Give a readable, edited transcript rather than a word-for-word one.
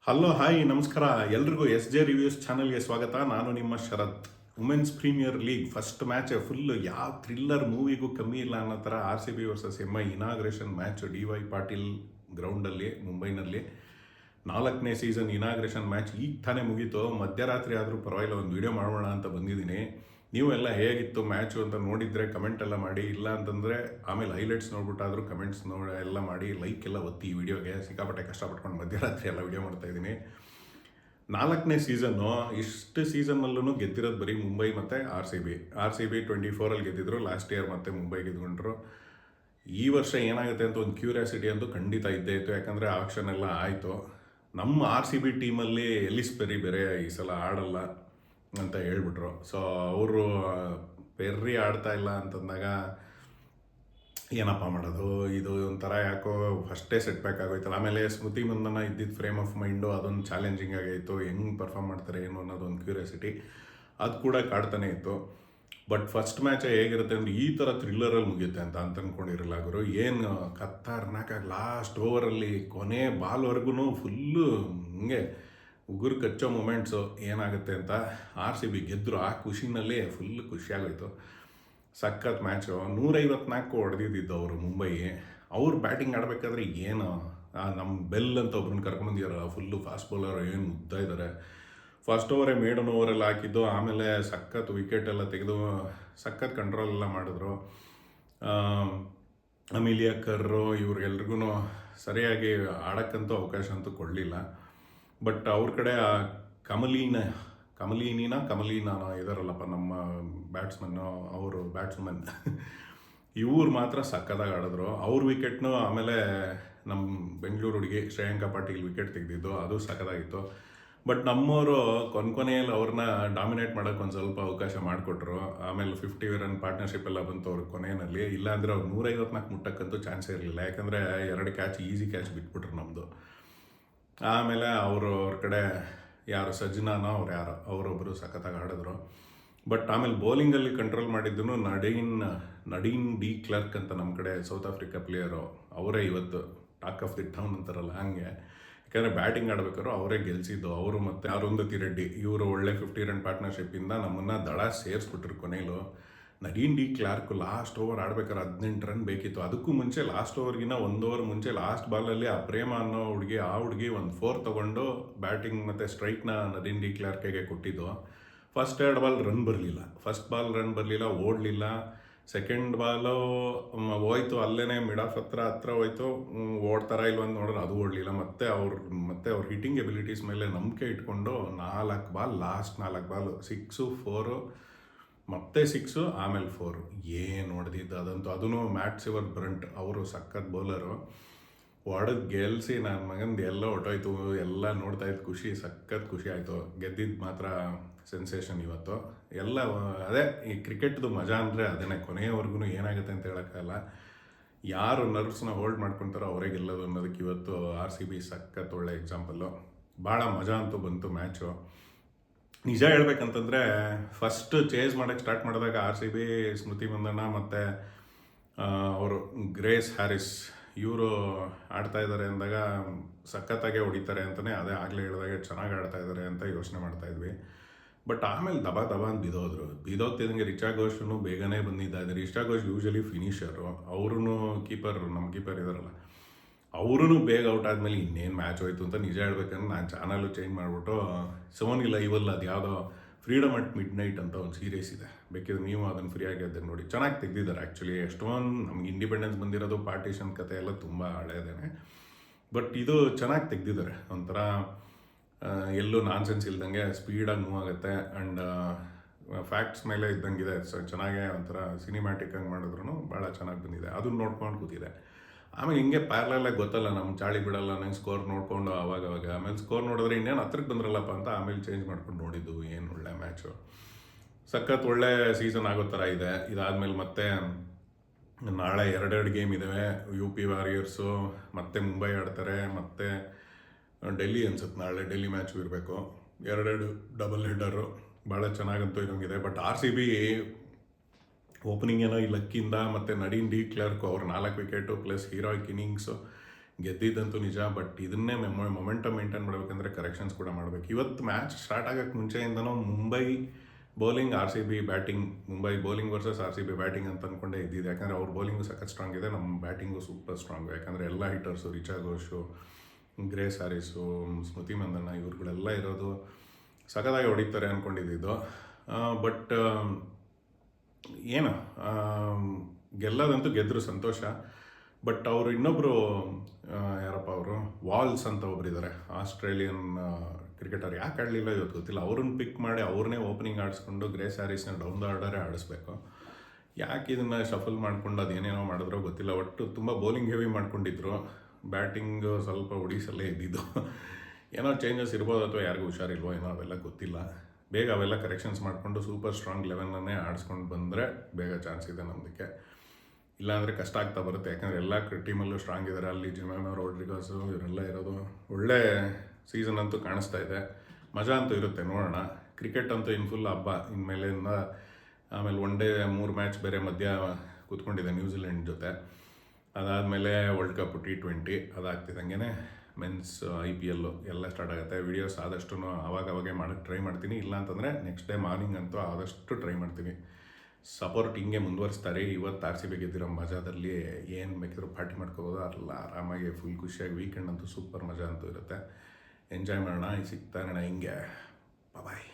Hello hi ನಮಸ್ಕಾರ ಎಲ್ರಿಗೂ SJ reviews ಚಾನಲ್ಗೆ ಸ್ವಾಗತ. ನಾನು ನಿಮ್ಮ Sharath. Women's premier league first match full ಯಾವ ಥ್ರಿಲ್ಲರ್ ಮೂವಿಗೂ ಕಮ್ಮಿ ಇಲ್ಲ ಅನ್ನೋ ಥರ RCB versus MI inauguration match DY Patil ಗ್ರೌಂಡಲ್ಲಿ ಮುಂಬೈನಲ್ಲಿ 4ನೇ ಸೀಸನ್ ಇನಾಗ್ರೇಷನ್ ಮ್ಯಾಚ್ ಈಗ ತಾನೇ ಮುಗೀತು. ಮಧ್ಯರಾತ್ರಿ ಆದರೂ ಪರವಾಗಿಲ್ಲ, ಒಂದು ವಿಡಿಯೋ ಮಾಡೋಣ ಅಂತ ಬಂದಿದ್ದೀನಿ. ನೀವೆಲ್ಲ ಹೇಗಿತ್ತು ಮ್ಯಾಚು ಅಂತ ನೋಡಿದರೆ ಕಮೆಂಟ್ ಎಲ್ಲ ಮಾಡಿ, ಇಲ್ಲ ಅಂತಂದರೆ ಆಮೇಲೆ ಹೈಲೈಟ್ಸ್ ನೋಡ್ಬಿಟ್ಟಾದರೂ ಕಮೆಂಟ್ಸ್ ಎಲ್ಲ ಮಾಡಿ, ಲೈಕ್ ಎಲ್ಲ ಒತ್ತಿ ಈ ವಿಡಿಯೋಗೆ. ಸಿಕ್ಕಾಪಟ್ಟೆ ಕಷ್ಟಪಟ್ಕೊಂಡು ಮಧ್ಯರಾತ್ರಿ ಎಲ್ಲ ವಿಡಿಯೋ ಮಾಡ್ತಾಯಿದ್ದೀನಿ. 4ನೇ ಸೀಸನ್ನು. ಇಷ್ಟು ಸೀಸನ್ನಲ್ಲೂ ಗೆದ್ದಿರೋದು ಬರೀ ಮುಂಬೈ ಮತ್ತು RCB 24 ಗೆದ್ದಿದ್ರು ಲಾಸ್ಟ್ ಇಯರ್, ಮತ್ತು ಮುಂಬೈ ಗೆದ್ಕೊಂಡ್ರು. ಈ ವರ್ಷ ಏನಾಗುತ್ತೆ ಅಂತ ಒಂದು ಕ್ಯೂರಿಯಾಸಿಟಿ ಅಂತೂ ಖಂಡಿತ ಇದ್ದೇ ಇತ್ತು, ಯಾಕಂದರೆ ಆಕ್ಷನ್ ಎಲ್ಲ ಆಯಿತು. ನಮ್ಮ RCB ಟೀಮಲ್ಲಿ ಎಲಿಸ್ ಪೆರಿ ಬೇರೆ ಈ ಸಲ ಆಡಲ್ಲ ಅಂತ ಹೇಳ್ಬಿಟ್ರು. ಸೊ ಅವರು ಪೆರ್ರಿ ಆಡ್ತಾ ಇಲ್ಲ ಅಂತಂದಾಗ ಏನಪ್ಪ ಮಾಡೋದು, ಇದು ಒಂಥರ ಯಾಕೋ ಫಸ್ಟೇ ಸೆಟ್ ಬ್ಯಾಕ್ ಆಗೋಯ್ತಲ್ಲ. ಆಮೇಲೆ ಸ್ಮೃತಿ ಮಂದನ ಇದ್ದಿದ್ದು ಫ್ರೇಮ್ ಆಫ್ ಮೈಂಡು ಅದೊಂದು ಚಾಲೆಂಜಿಂಗ್ ಆಗೈತು. ಹೆಂಗೆ ಪರ್ಫಾರ್ಮ್ ಮಾಡ್ತಾರೆ ಏನು ಅನ್ನೋದೊಂದು ಕ್ಯೂರಿಯಾಸಿಟಿ ಅದು ಕೂಡ ಕಾಡ್ತಾನೆ ಇತ್ತು. ಬಟ್ ಫಸ್ಟ್ ಮ್ಯಾಚ್ ಹೇಗಿರುತ್ತೆ ಅಂದರೆ ಈ ಥರ ಥ್ರಿಲ್ಲರಲ್ಲಿ ಮುಗಿಯುತ್ತೆ ಅಂತ ಅಂದ್ಕೊಂಡಿರಲ್ಲ ಗುರು. ಏನು ಖತರ್ನಾಕಾಗಿ ಲಾಸ್ಟ್ ಓವರಲ್ಲಿ ಕೊನೆ ಬಾಲ್ವರೆಗೂ ಫುಲ್ಲು ಹಿಂಗೆ ಉಗುರು ಕಚ್ಚೋ ಮೂಮೆಂಟ್ಸು ಏನಾಗುತ್ತೆ ಅಂತ. RCB ಗೆದ್ದರು. ಆ ಖುಷಿನಲ್ಲಿ ಫುಲ್ ಖುಷಿಯಾಗೋಯ್ತು. ಸಖತ್ ಮ್ಯಾಚು. 154 ಹೊಡೆದಿದ್ದು ಅವರು ಮುಂಬೈ. ಅವ್ರು ಬ್ಯಾಟಿಂಗ್ ಆಡಬೇಕಾದ್ರೆ ಏನು ನಮ್ಮ ಬೆಲ್ ಅಂತ ಒಬ್ರನ್ನ ಕರ್ಕೊಂಬಂದಿದಾರಲ್ಲ, ಫುಲ್ಲು ಫಾಸ್ಟ್ ಬೌಲರ್, ಏನು ಮುಗ್ತಾ ಇದ್ದಾರೆ. ಫಸ್ಟ್ ಓವರೇ ಮೇಡನ್ ಓವರೆಲ್ಲ ಹಾಕಿದ್ದು, ಆಮೇಲೆ ಸಖತ್ ವಿಕೆಟ್ ಎಲ್ಲ ತೆಗೆದು ಸಖತ್ ಕಂಟ್ರೋಲ್ ಎಲ್ಲ ಮಾಡಿದ್ರು. ಅಮಿಲಿಯಾ ಕರ್ರು ಇವ್ರಿಗೆಲ್ರಿಗೂ ಸರಿಯಾಗಿ ಆಡೋಕ್ಕಂತೂ ಅವಕಾಶ ಅಂತೂ ಕೊಡಲಿಲ್ಲ. ಬಟ್ ಅವ್ರ ಕಡೆ ಕಮಲೀನಾನೋ ಇದಾರಲ್ಲಪ್ಪ ನಮ್ಮ ಬ್ಯಾಟ್ಸ್ಮನ್ನು, ಅವರು ಬ್ಯಾಟ್ಸ್ಮನ್ ಇವ್ರು ಮಾತ್ರ ಸಕ್ಕತ್ತಾಗಿ ಆಡಿದ್ರು. ಅವ್ರ ವಿಕೆಟ್ನು, ಆಮೇಲೆ ನಮ್ಮ ಬೆಂಗಳೂರು ಹುಡುಗಿ ಶ್ರೇಯಾಂಕಾ ಪಾಟೀಲ್ ವಿಕೆಟ್ ತೆಗೆದಿದ್ದು ಅದು ಸಕ್ಕತ್ತಾಗಿತ್ತು. ಬಟ್ ನಮ್ಮವರು ಕೊನೆಯಲ್ಲಿ ಅವ್ರನ್ನ ಡಾಮಿನೇಟ್ ಮಾಡೋಕ್ಕೆ ಒಂದು ಸ್ವಲ್ಪ ಅವಕಾಶ ಮಾಡಿಕೊಟ್ರು. ಆಮೇಲೆ 50 ರನ್ ಪಾರ್ಟ್ನರ್ಶಿಪ್ ಎಲ್ಲ ಬಂತು ಅವ್ರ ಕೊನೆಯಲ್ಲಿ. ಇಲ್ಲಾಂದರೆ ಅವ್ರು 154 ಮುಟ್ಟಕ್ಕಂತೂ ಚಾನ್ಸೇ ಇರಲಿಲ್ಲ, ಯಾಕಂದರೆ 2 ಕ್ಯಾಚ್ ಈಸಿ ಕ್ಯಾಚ್ ಬಿಟ್ಬಿಟ್ರು ನಮ್ಮದು. ಆಮೇಲೆ ಅವ್ರ ಕಡೆ ಯಾರು ಸಜ್ಜನಾನೋ ಅವರೊಬ್ಬರು ಸಖತ್ತಾಗಿ ಆಡಿದ್ರು. ಬಟ್ ಆಮೇಲೆ ಬೌಲಿಂಗಲ್ಲಿ ಕಂಟ್ರೋಲ್ ಮಾಡಿದ್ದನು ನಡೀನ್ ಡಿ ಕ್ಲರ್ಕ್ ಅಂತ ನಮ್ಮ ಕಡೆ ಸೌತ್ ಆಫ್ರಿಕಾ ಪ್ಲೇಯರು. ಅವರೇ ಇವತ್ತು ಟಾಕ್ ಆಫ್ ದಿ ಟೌನ್ ಅಂತಾರಲ್ಲ ಹಂಗೆ. ಯಾಕಂದರೆ ಬ್ಯಾಟಿಂಗ್ ಆಡಬೇಕಾದ್ರು ಅವರೇ ಗೆಲ್ಲಿಸಿದ್ದು. ಅವರು ಮತ್ತು ಅರುಂಧತಿ ರೆಡ್ಡಿ ಇವರು ಒಳ್ಳೆ 50 ರನ್ ಪಾರ್ಟ್ನರ್ಶಿಪ್ಪಿಂದ ನಮ್ಮನ್ನು ದಳ ಸೇರಿಸ್ಬಿಟ್ರು ಕೊನೆಯಲು. Nadine de Klerk last over ಆಡ್ಬೇಕಾದ್ರೆ 18 ರನ್ ಬೇಕಿತ್ತು. ಅದಕ್ಕೂ ಮುಂಚೆ ಲಾಸ್ಟ್ ಓವರ್ಗಿನ 1 ಓವರ್ ಮುಂಚೆ ಲಾಸ್ಟ್ ಬಾಲಲ್ಲಿ ಆ ಪ್ರೇಮ ಅನ್ನೋ ಹುಡುಗಿ ಒಂದು 4 ತೊಗೊಂಡು ಬ್ಯಾಟಿಂಗ್ ಮತ್ತು ಸ್ಟ್ರೈಕ್ನ ನಡೀನ್ ಡಿ ಕ್ಲಾರ್ಕಿಗೆ ಕೊಟ್ಟಿದ್ದು. ಫಸ್ಟ್ 2 ಬಾಲ್ ರನ್ ಬರಲಿಲ್ಲ. ಫಸ್ಟ್ ಬಾಲ್ ರನ್ ಬರಲಿಲ್ಲ, ಓಡಲಿಲ್ಲ. ಸೆಕೆಂಡ್ ಬಾಲು ಹೋಯ್ತು, ಅಲ್ಲೇ ಮಿಡ್ ಆಫ್ ಹತ್ರ ಹೋಯ್ತು. ಓಡ್ತಾರ ಇಲ್ಲ ಅಂತ ನೋಡಿದ್ರೆ ಅದು ಓಡಲಿಲ್ಲ. ಮತ್ತೆ ಅವ್ರ ಹಿಟ್ಟಿಂಗ್ ಎಬಿಲಿಟೀಸ್ ಮೇಲೆ ನಂಬಿಕೆ ಇಟ್ಕೊಂಡು 4 ಬಾಲ್, ಲಾಸ್ಟ್ 4 ಬಾಲು 6, 4 ಮತ್ತೆ 6, ಆಮೇಲೆ 4 ಏನು ಹೊಡೆದಿದ್ದು ಅದಂತೂ. ಅದೂ ಮ್ಯಾಟ್ ಸಿವರ್ ಬ್ರಂಟ್ ಅವರು ಸಖತ್ ಬೌಲರು. ಹೊಡೆದು ಗೆಲ್ಲಿಸಿ ನನ್ನ ಮಗಂದು ಎಲ್ಲ ಹೊಟ್ಟೋಯ್ತು. ಎಲ್ಲ ನೋಡ್ತಾ ಇದ್ದು ಸಖತ್ ಖುಷಿ ಆಯಿತು. ಗೆದ್ದಿದ್ದು ಮಾತ್ರ ಸೆನ್ಸೇಷನ್ ಇವತ್ತು. ಎಲ್ಲ ಅದೇ ಈ ಕ್ರಿಕೆಟ್ದು ಮಜಾ ಅಂದರೆ ಅದೇ. ಕೊನೆಯವರೆಗೂ ಏನಾಗುತ್ತೆ ಅಂತ ಹೇಳೋಕ್ಕಲ್ಲ. ಯಾರು ನರ್ವ್ಸ್ನ ಹೋಲ್ಡ್ ಮಾಡ್ಕೊತಾರೋ ಅವರೇ ಗೆಲ್ಲೋದು ಅನ್ನೋದಕ್ಕೆ ಇವತ್ತು RCB ಸಖತ್ ಒಳ್ಳೆ ಎಕ್ಸಾಂಪಲ್ಲು. ಭಾಳ ಮಜಾ ಅಂತೂ ಬಂತು ಮ್ಯಾಚು. ನಿಜ ಹೇಳ್ಬೇಕಂತಂದರೆ ಫಸ್ಟ್ ಚೇಸ್ ಮಾಡೋಕ್ಕೆ ಸ್ಟಾರ್ಟ್ ಮಾಡಿದಾಗ RCB ಸ್ಮೃತಿ ಮಂದಣ್ಣ ಮತ್ತು ಅವರು ಗ್ರೇಸ್ ಹ್ಯಾರಿಸ್ ಇವರು ಆಡ್ತಾ ಇದ್ದಾರೆ ಅಂದಾಗ ಸಖತ್ತಾಗೆ ಹೊಡಿತಾರೆ ಅಂತಲೇ ಅದೇ ಆಗಲೇ ಹೇಳಿದಾಗ ಚೆನ್ನಾಗಿ ಆಡ್ತಾ ಇದ್ದಾರೆ ಅಂತ ಯೋಚನೆ ಮಾಡ್ತಾಯಿದ್ವಿ. ಬಟ್ ಆಮೇಲೆ ದಬಾ ಅಂತ ಬಿದೋಗ್ತಿದ್ದಂಗೆ ರಿಚಾ ಘೋಷನು ಬೇಗನೆ ಬಂದಿದ್ದಾರೆ. ರಿಚಾ ಘೋಷ್ ಯೂಶಲಿ ಫಿನಿಷರು. ಅವ್ರೂ ನಮ್ಮ ಕೀಪರ್ ಇದಾರಲ್ಲ ಅವರೂ ಬೇಗ ಔಟ್ ಆದಮೇಲೆ ಇನ್ನೇನು ಮ್ಯಾಚ್ ಹೋಯ್ತು ಅಂತ ನಿಜ ಹೇಳ್ಬೇಕಂದ್ರೆ ನಾನು ಚಾನಲ್ಲು ಚೇಂಜ್ ಮಾಡಿಬಿಟ್ಟು ಸೋನಿ ಲೈವಲ್ಲಿ ಅದು ಯಾವುದೋ ಫ್ರೀಡಮ್ ಅಟ್ ಮಿಡ್ ನೈಟ್ ಅಂತ ಒಂದು ಸೀರೀಸ್ ಇದೆ, ಬೇಕಿದ್ರೆ ನೀವು ಅದನ್ನು ಫ್ರೀಯಾಗಿ ಅದನ್ನು ನೋಡಿ. ಚೆನ್ನಾಗಿ ತೆಗೆದಿದ್ದಾರೆ ಆ್ಯಕ್ಚುಲಿ. ಎಷ್ಟೊಂದು ನಮ್ಗೆ ಇಂಡಿಪೆಂಡೆನ್ಸ್ ಬಂದಿರೋದು ಪಾರ್ಟಿಷನ್ ಕತೆ ಎಲ್ಲ ತುಂಬ ಹಳೇದೇನೆ. ಬಟ್ ಇದು ಚೆನ್ನಾಗಿ ತೆಗೆದಿದ್ದಾರೆ. ಒಂಥರ ಎಲ್ಲೂ ನಾನ್ಸೆನ್ಸ್ ಇಲ್ದಂಗೆ ಸ್ಪೀಡಾಗಿ ಮೂವ್ ಆಗುತ್ತೆ. ಆ್ಯಂಡ್ ಫ್ಯಾಕ್ಟ್ಸ್ ಮೇಲೆ ಇದ್ದಂಗಿದೆ. ಚೆನ್ನಾಗೇ ಒಂಥರ ಸಿನಿಮ್ಯಾಟಿಕ್ ಆಗಿ ಮಾಡಿದ್ರು ಭಾಳ ಚೆನ್ನಾಗಿ ಬಂದಿದೆ. ಅದನ್ನು ನೋಡ್ಕೊಂಡು ಕೂತಿದೆ. ಆಮೇಲೆ ಹಿಂಗೆ ಪ್ಯಾರಲಾಗಿ ಗೊತ್ತಲ್ಲ, ನಮ್ಮ ಚಾಳಿ ಬಿಡಲ್ಲ ನಂಗೆ ಸ್ಕೋರ್ ನೋಡಿಕೊಂಡು ಅವಾಗ ಆಮೇಲೆ ಸ್ಕೋರ್ ನೋಡಿದ್ರೆ ಇನ್ನೇನು ಹತ್ರಕ್ಕೆ ಬಂದ್ರಲ್ಲಪ್ಪ ಅಂತ ಆಮೇಲೆ ಚೇಂಜ್ ಮಾಡ್ಕೊಂಡು ನೋಡಿದ್ದು. ಏನು ಒಳ್ಳೆ ಮ್ಯಾಚು, ಸಖತ್ ಒಳ್ಳೆ ಸೀಸನ್ ಆಗೋ ಥರ ಇದೆ. ಇದಾದಮೇಲೆ ಮತ್ತೆ ನಾಳೆ 2 ಗೇಮ್ ಇದ್ದಾವೆ. UP ವಾರಿಯರ್ಸು ಮತ್ತು ಮುಂಬೈ ಆಡ್ತಾರೆ, ಮತ್ತು ಡೆಲ್ಲಿ ಅನ್ಸುತ್ತೆ ನಾಳೆ ಡೆಲ್ಲಿ ಮ್ಯಾಚು ಇರಬೇಕು. 2 ಡಬಲ್ ಹೆಡ್ಡರು ಭಾಳ ಚೆನ್ನಾಗಂತೂ ಇರೋಂಗಿದೆ. ಬಟ್ RCB ಓಪನಿಂಗ್ ಏನೋ ಈ ಲಕ್ಕಿಂದ ಮತ್ತು ನಡೀನ್ ಡಿ ಕ್ಲರ್ಕ್ ಅವ್ರ 4 ವಿಕೆಟು ಪ್ಲಸ್ ಹೀರೋಯಿಕ್ ಇನ್ನಿಂಗ್ಸು ಗೆದ್ದಿದ್ದಂತೂ ನಿಜ. ಬಟ್ ಇದನ್ನೇ ಮೊಮೆಂಟಮ್ ಮೇಂಟೈನ್ ಮಾಡಬೇಕಂದ್ರೆ ಕರೆಕ್ಷನ್ಸ್ ಕೂಡ ಮಾಡಬೇಕು. ಇವತ್ತು ಮ್ಯಾಚ್ ಸ್ಟಾರ್ಟ್ ಆಗೋಕ್ಕೆ ಮುಂಚೆಯಿಂದನೂ Mumbai bowling, RCB batting, Mumbai bowling versus RCB batting ಅಂತ ಅಂದ್ಕೊಂಡೇ ಇದ್ದಿದ್ದು. ಯಾಕಂದರೆ ಅವ್ರ ಬೌಲಿಂಗು ಸಖತ್ ಸ್ಟ್ರಾಂಗ್ ಇದೆ, ನಮ್ಮ ಬ್ಯಾಟಿಂಗು ಸೂಪರ್ ಸ್ಟ್ರಾಂಗು. ಯಾಕಂದರೆ ಎಲ್ಲ ಹಿಟ್ಟರ್ಸು, ರಿಚಾ ಘೋಷು, ಗ್ರೇಸ್ ಹ್ಯಾರಿಸು, ಸ್ಮೃತಿ ಮಂದಣ್ಣ ಇವ್ರುಗಳೆಲ್ಲ ಇರೋದು ಸಖತ್ತಾಗಿ ಹೊಡಿತಾರೆ ಅಂದ್ಕೊಂಡಿದ್ದು. ಬಟ್ ಏನು ಗೆಲ್ಲದಂತೂ ಗೆದ್ದರು, ಸಂತೋಷ. ಬಟ್ ಅವರು ಇನ್ನೊಬ್ಬರು ಯಾರಪ್ಪ ಅವರು, ವಾಲ್ಸ್ ಅಂತ ಒಬ್ಬರಿದ್ದಾರೆ, ಆಸ್ಟ್ರೇಲಿಯನ್ ಕ್ರಿಕೆಟರ್. ಯಾಕೆ ಆಡಲಿಲ್ಲ ಇವತ್ತು ಗೊತ್ತಿಲ್ಲ. ಅವ್ರನ್ನ ಪಿಕ್ ಮಾಡಿ ಅವ್ರನ್ನೇ ಓಪನಿಂಗ್ ಆಡಿಸ್ಕೊಂಡು ಗ್ರೇಸ್ ಹ್ಯಾರಿಸ್ನ ಡೌನ್ ದ ಆರ್ಡರೇ ಆಡಿಸ್ಬೇಕು. ಯಾಕೆ ಇದನ್ನು ಶಫಲ್ ಮಾಡ್ಕೊಂಡು ಅದೇನೇನೋ ಮಾಡಿದ್ರೋ ಗೊತ್ತಿಲ್ಲ. ಒಟ್ಟು ತುಂಬ ಬೌಲಿಂಗ್ ಹೆವಿ ಮಾಡ್ಕೊಂಡಿದ್ರು, ಬ್ಯಾಟಿಂಗ್ ಸ್ವಲ್ಪ ಒಡಿಸಲ್ಲೇ ಇದ್ದಿದ್ದು. ಏನೋ ಚೇಂಜಸ್ ಇರ್ಬೋದು ಅಥವಾ ಯಾರಿಗೂ ಹುಷಾರಿಲ್ವೋ ಏನೋ, ಅವೆಲ್ಲ ಗೊತ್ತಿಲ್ಲ. ಬೇಗ ಅವೆಲ್ಲ ಕರೆಕ್ಷನ್ಸ್ ಮಾಡಿಕೊಂಡು ಸೂಪರ್ ಸ್ಟ್ರಾಂಗ್ ಲೆವೆನ್ನನ್ನೇ ಆಡಿಸ್ಕೊಂಡು ಬಂದರೆ ಬೇಗ ಚಾನ್ಸ್ ಇದೆ ನಮ್ಮದಕ್ಕೆ. ಇಲ್ಲಾಂದರೆ ಕಷ್ಟ ಆಗ್ತಾ ಬರುತ್ತೆ. ಯಾಕಂದರೆ ಎಲ್ಲ ಟೀಮಲ್ಲೂ ಸ್ಟ್ರಾಂಗ್ ಇದ್ದಾರೆ. ಅಲ್ಲಿ ಜಿಮೇಮಾ, ರೋಡ್ರಿಗಸು ಇವರೆಲ್ಲ ಇರೋದು. ಒಳ್ಳೆ ಸೀಸನ್ ಅಂತೂ ಕಾಣಿಸ್ತಾ ಇದೆ. ಮಜಾ ಅಂತೂ ಇರುತ್ತೆ, ನೋಡೋಣ. ಕ್ರಿಕೆಟ್ ಅಂತೂ ಇನ್ನು ಫುಲ್ ಹಬ್ಬ ಇನ್ಮೇಲಿಂದ. ಆಮೇಲೆ 1 ಡೇ 3 ಮ್ಯಾಚ್ ಬೇರೆ ಮಧ್ಯ ಕೂತ್ಕೊಂಡಿದೆ ನ್ಯೂಜಿಲೆಂಡ್ ಜೊತೆ. ಅದಾದಮೇಲೆ ವರ್ಲ್ಡ್ ಕಪ್ T20 ಅದಾಗ್ತಿದ್ದಂಗೆ ಮೆನ್ಸ್ IPL ಎಲ್ಲ ಸ್ಟಾರ್ಟ್ ಆಗುತ್ತೆ. ವೀಡಿಯೋಸ್ ಆದಷ್ಟು ಅವಾಗವಾಗೆ ಮಾಡೋಕ್ಕೆ ಟ್ರೈ ಮಾಡ್ತೀನಿ. ಇಲ್ಲ ಅಂತಂದರೆ ನೆಕ್ಸ್ಟ್ ಡೇ ಮಾರ್ನಿಂಗ್ ಅಂತೂ ಆದಷ್ಟು ಟ್ರೈ ಮಾಡ್ತೀನಿ. ಸಪೋರ್ಟ್ ಹಿಂಗೆ ಮುಂದುವರಿಸ್ತಾರೆ. ಇವತ್ತು RCB ಗೆದ್ದಿರೋ ಮಜಾದಲ್ಲಿ ಏನು ಬೇಕಿದ್ರು ಪಾರ್ಟಿ ಮಾಡ್ಕೋಬೋದು. ಅಲ್ಲ ಆರಾಮಾಗಿ ಫುಲ್ ಖುಷಿಯಾಗಿ ವೀಕೆಂಡ್ ಅಂತೂ ಸೂಪರ್ ಮಜಾ ಅಂತೂ ಇರುತ್ತೆ. ಎಂಜಾಯ್ ಮಾಡೋಣ. ಸಿಗ್ತಾ ಇರೋಣ ಹಿಂಗೆ. ಬಾಯ್.